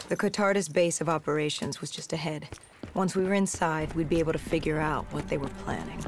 The Cotardis base of operations was just ahead. Once we were inside, we'd be able to figure out what they were planning.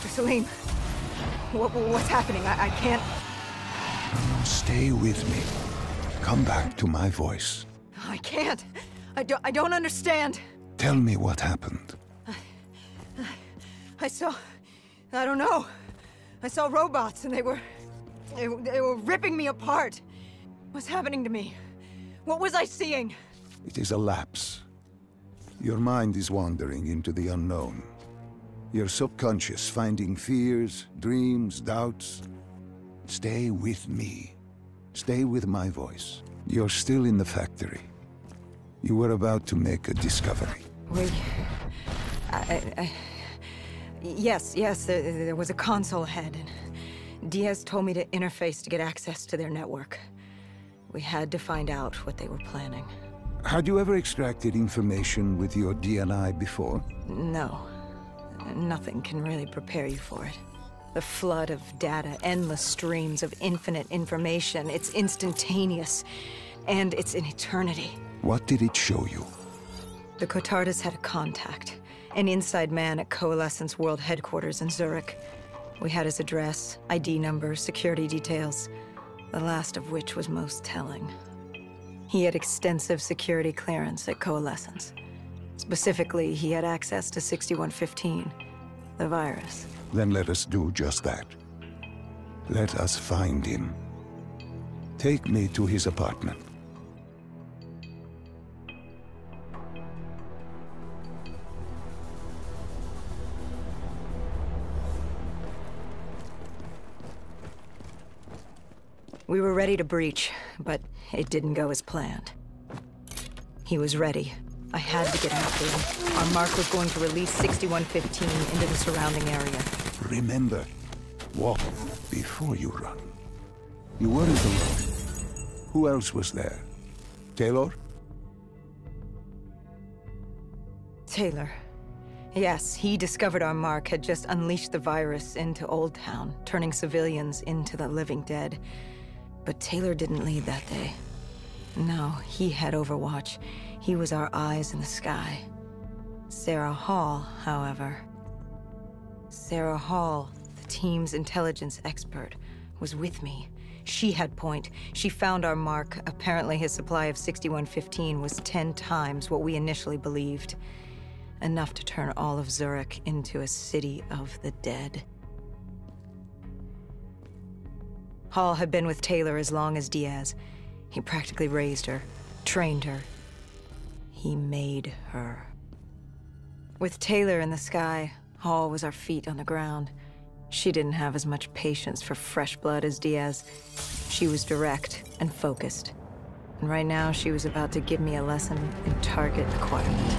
Salim, what's happening? I can't... Stay with me. Come back to my voice. I can't. I don't understand. Tell me what happened. I don't know. I saw robots and they were ripping me apart. What's happening to me? What was I seeing? It is a lapse. Your mind is wandering into the unknown. Your subconscious finding fears, dreams, doubts. Stay with me. Stay with my voice. You're still in the factory. You were about to make a discovery. Yes, there was a console ahead, and Diaz told me to interface to get access to their network. We had to find out what they were planning. Had you ever extracted information with your DNI before? No. Nothing can really prepare you for it. The flood of data, endless streams of infinite information, it's instantaneous, and it's an eternity. What did it show you? The Cotardis had a contact, an inside man at Coalescence World Headquarters in Zurich. We had his address, ID number, security details, the last of which was most telling. He had extensive security clearance at Coalescence. Specifically, he had access to 6115, the virus. Then let us do just that. Let us find him. Take me to his apartment. We were ready to breach, but it didn't go as planned. He was ready. I had to get after him. Our mark was going to release 6115 into the surrounding area. Remember, walk before you run. You weren't alone. Who else was there? Taylor? Taylor. Yes, he discovered our mark had just unleashed the virus into Old Town, turning civilians into the living dead. But Taylor didn't lead that day. No, he had Overwatch. He was our eyes in the sky. Sarah Hall, however... Sarah Hall, the team's intelligence expert, was with me. She had point. She found our mark. Apparently his supply of 6115 was 10 times what we initially believed. Enough to turn all of Zurich into a city of the dead. Hall had been with Taylor as long as Diaz. He practically raised her, trained her. He made her. With Taylor in the sky, Hall was our feet on the ground. She didn't have as much patience for fresh blood as Diaz. She was direct and focused. And right now, she was about to give me a lesson in target acquirement.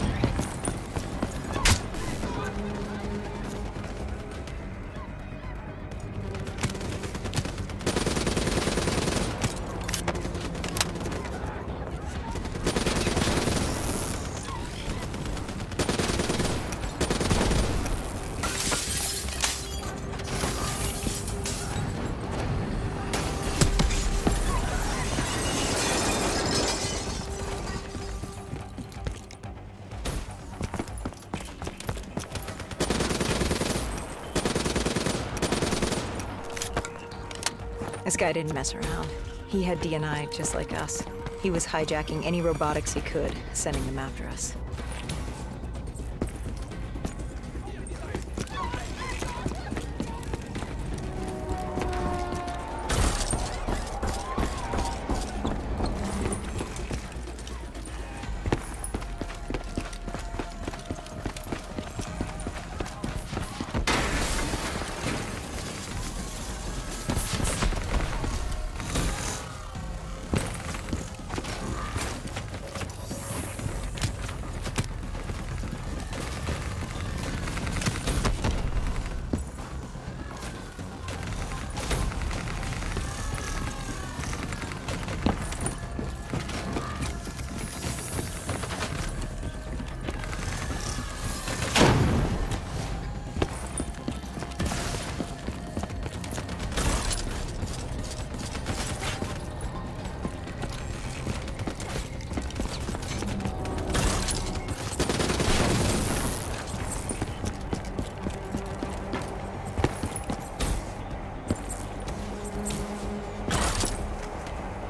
This guy didn't mess around. He had DNI just like us. He was hijacking any robotics he could, sending them after us.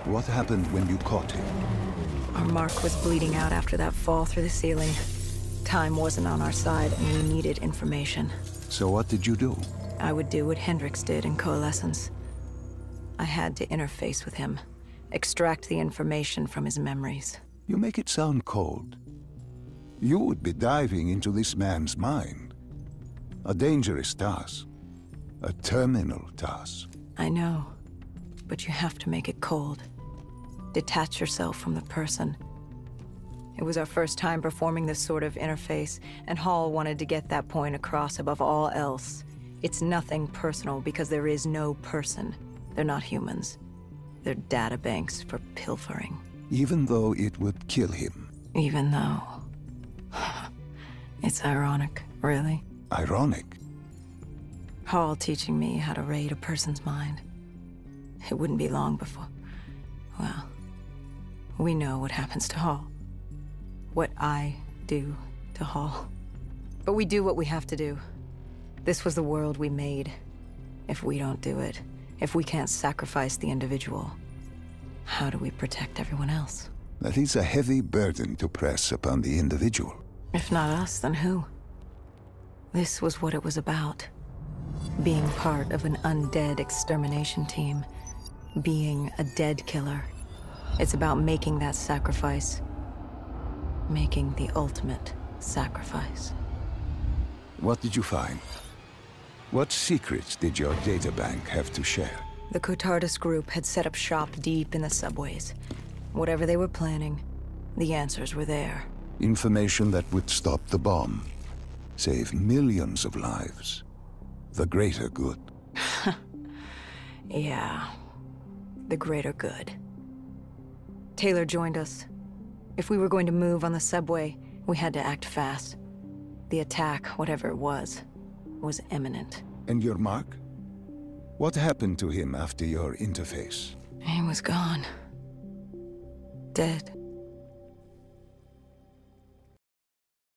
What happened when you caught him? Our Mark was bleeding out after that fall through the ceiling. Time wasn't on our side, and we needed information. So what did you do? I would do what Hendricks did in Coalescence. I had to interface with him, extract the information from his memories. You make it sound cold. You would be diving into this man's mind. A dangerous task. A terminal task. I know, but you have to make it cold. Detach yourself from the person. It was our first time performing this sort of interface, and Hall wanted to get that point across above all else. It's nothing personal because there is no person. They're not humans. They're data banks for pilfering. Even though it would kill him. Even though... It's ironic, really. Ironic? Hall teaching me how to raid a person's mind. It wouldn't be long before... Well, we know what happens to Hall. What I do to Hall. But we do what we have to do. This was the world we made. If we don't do it, if we can't sacrifice the individual, how do we protect everyone else? That is a heavy burden to press upon the individual. If not us, then who? This was what it was about. Being part of an undead extermination team. Being a dead killer. It's about making that sacrifice. Making the ultimate sacrifice. What did you find? What secrets did your databank have to share? The Cotardus group had set up shop deep in the subways. Whatever they were planning, the answers were there. Information that would stop the bomb. Save millions of lives. The greater good. Yeah. The greater good. Taylor joined us. If we were going to move on the subway, we had to act fast. The attack, whatever it was imminent. And your Mark? What happened to him after your interface? He was gone. Dead.